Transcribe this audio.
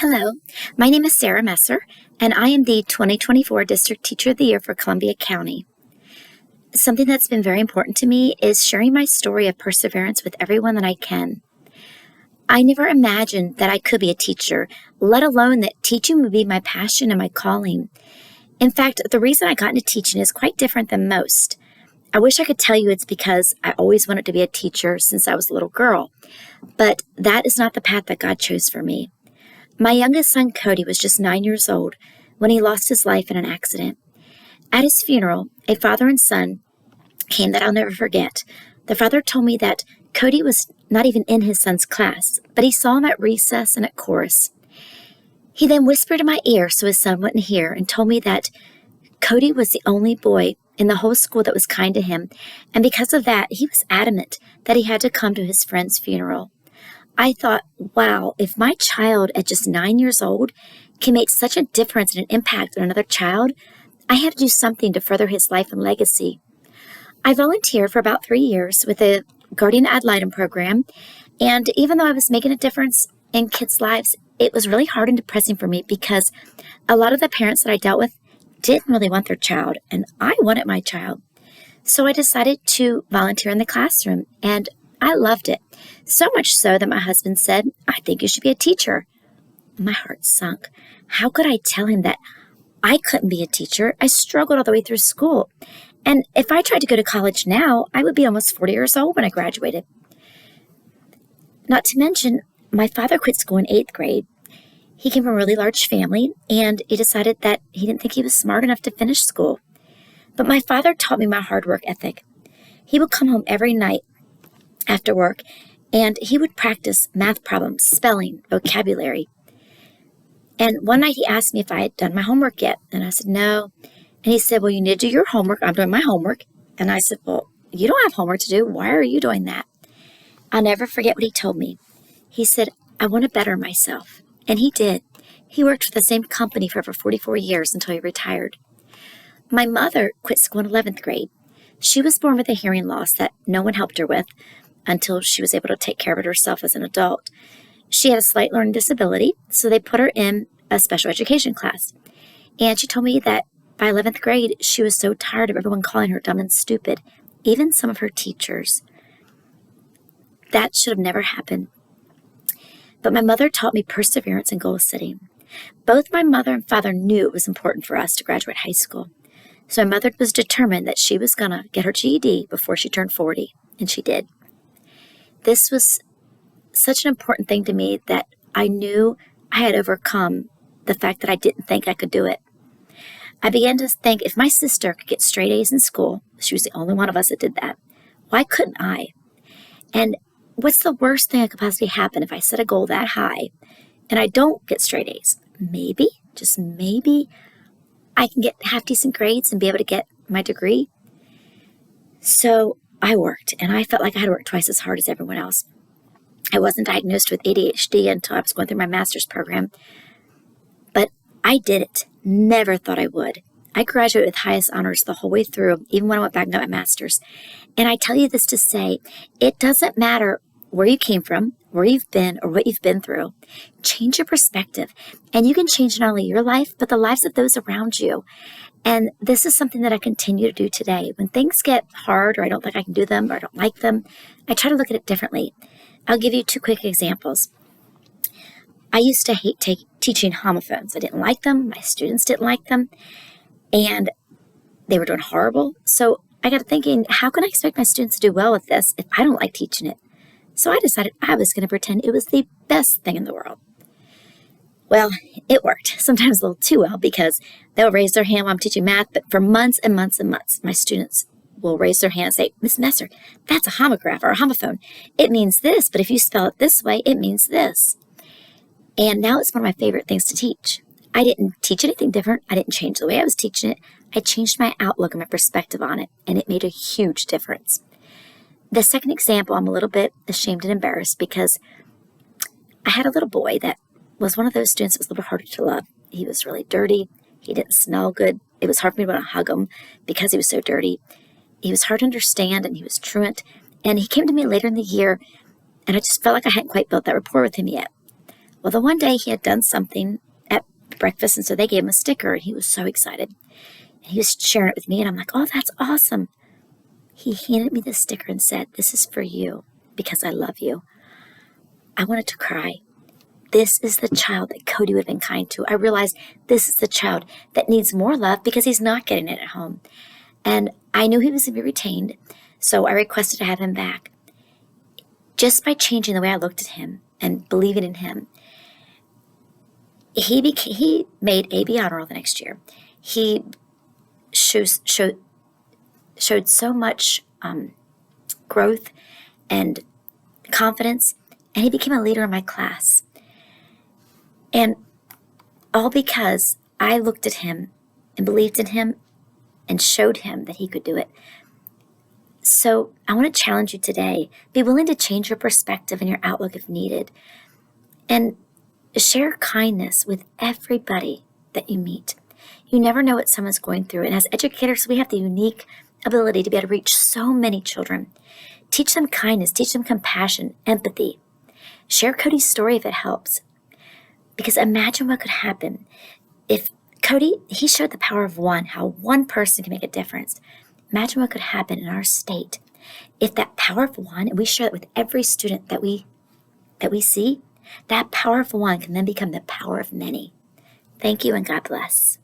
Hello, my name is Sarah Messer, and I am the 2024 District Teacher of the Year for Columbia County. Something that's been very important to me is sharing my story of perseverance with everyone that I can. I never imagined that I could be a teacher, let alone that teaching would be my passion and my calling. In fact, the reason I got into teaching is quite different than most. I wish I could tell you it's because I always wanted to be a teacher since I was a little girl, but that is not the path that God chose for me. My youngest son, Cody, was just 9 years old when he lost his life in an accident. At his funeral, a father and son came that I'll never forget. The father told me that Cody was not even in his son's class, but he saw him at recess and at chorus. He then whispered in my ear so his son wouldn't hear and told me that Cody was the only boy in the whole school that was kind to him, and because of that, he was adamant that he had to come to his friend's funeral. I thought, wow, if my child at just 9 years old can make such a difference and an impact on another child, I have to do something to further his life and legacy. I volunteered for about 3 years with the Guardian Ad Litem program, and even though I was making a difference in kids' lives, it was really hard and depressing for me because a lot of the parents that I dealt with didn't really want their child, and I wanted my child. So I decided to volunteer in the classroom, and I loved it. So much so that my husband said, "I think you should be a teacher." My heart sunk. How could I tell him that I couldn't be a teacher? I struggled all the way through school. And if I tried to go to college now, I would be almost 40 years old when I graduated. Not to mention, my father quit school in 8th grade. He came from a really large family, and he decided that he didn't think he was smart enough to finish school. But my father taught me my hard work ethic. He would come home every night after work, and he would practice math problems, spelling, vocabulary. And one night he asked me if I had done my homework yet, and I said no. And he said, "Well, you need to do your homework. I'm doing my homework." And I said, "Well, you don't have homework to do. Why are you doing that?" I'll never forget what he told me. He said, "I want to better myself." And he did. He worked for the same company for over 44 years until he retired. My mother quit school in 11th grade. She was born with a hearing loss that no one helped her with until she was able to take care of it herself as an adult. She had a slight learning disability, so they put her in a special education class. And she told me that by 11th grade, she was so tired of everyone calling her dumb and stupid, even some of her teachers. That should have never happened. But my mother taught me perseverance and goal setting. Both my mother and father knew it was important for us to graduate high school. So my mother was determined that she was going to get her GED before she turned 40, and she did. This was such an important thing to me that I knew I had overcome the fact that I didn't think I could do it. I began to think if my sister could get straight A's in school, she was the only one of us that did that, why couldn't I? And what's the worst thing that could possibly happen if I set a goal that high and I don't get straight A's? Maybe, just maybe, I can get half-decent grades and be able to get my degree. So I worked, and I felt like I had to work twice as hard as everyone else. I wasn't diagnosed with ADHD until I was going through my master's program, but I did it. Never thought I would. I graduated with highest honors the whole way through, even when I went back and got my master's. And I tell you this to say, it doesn't matter where you came from, where you've been, or what you've been through. Change your perspective, and you can change not only your life, but the lives of those around you. And this is something that I continue to do today. When things get hard, or I don't think I can do them, or I don't like them, I try to look at it differently. I'll give you 2 quick examples. I used to hate teaching homophones. I didn't like them. My students didn't like them. And they were doing horrible. So I got to thinking, how can I expect my students to do well with this if I don't like teaching it? So I decided I was going to pretend it was the best thing in the world. Well, it worked, sometimes a little too well, because they'll raise their hand while I'm teaching math, but for months and months and months, my students will raise their hand and say, "Miss Messer, that's a homograph or a homophone. It means this, but if you spell it this way, it means this." And now it's one of my favorite things to teach. I didn't teach anything different. I didn't change the way I was teaching it. I changed my outlook and my perspective on it, and it made a huge difference. The second example, I'm a little bit ashamed and embarrassed because I had a little boy that was one of those students that was a little harder to love. He was really dirty. He didn't smell good. It was hard for me to want to hug him because he was so dirty. He was hard to understand, and he was truant. And he came to me later in the year, and I just felt like I hadn't quite built that rapport with him yet. Well, the one day he had done something at breakfast, and so they gave him a sticker, and he was so excited. And he was sharing it with me, and I'm like, oh, that's awesome. He handed me the sticker and said, this is for you because I love you. I wanted to cry. This is the child that Cody would have been kind to. I realized this is the child that needs more love because he's not getting it at home. And I knew he was going to be retained, so I requested to have him back. Just by changing the way I looked at him and believing in him, he made AB honor roll the next year. He showed so much growth and confidence, and he became a leader in my class. And all because I looked at him and believed in him and showed him that he could do it. So I want to challenge you today. Be willing to change your perspective and your outlook if needed. And share kindness with everybody that you meet. You never know what someone's going through. And as educators, we have the unique ability to be able to reach so many children. Teach them kindness, teach them compassion, empathy. Share Cody's story if it helps. Because imagine what could happen if Cody, he showed the power of one, how one person can make a difference. Imagine what could happen in our state if that power of one, and we share it with every student that we see, that power of one can then become the power of many. Thank you and God bless.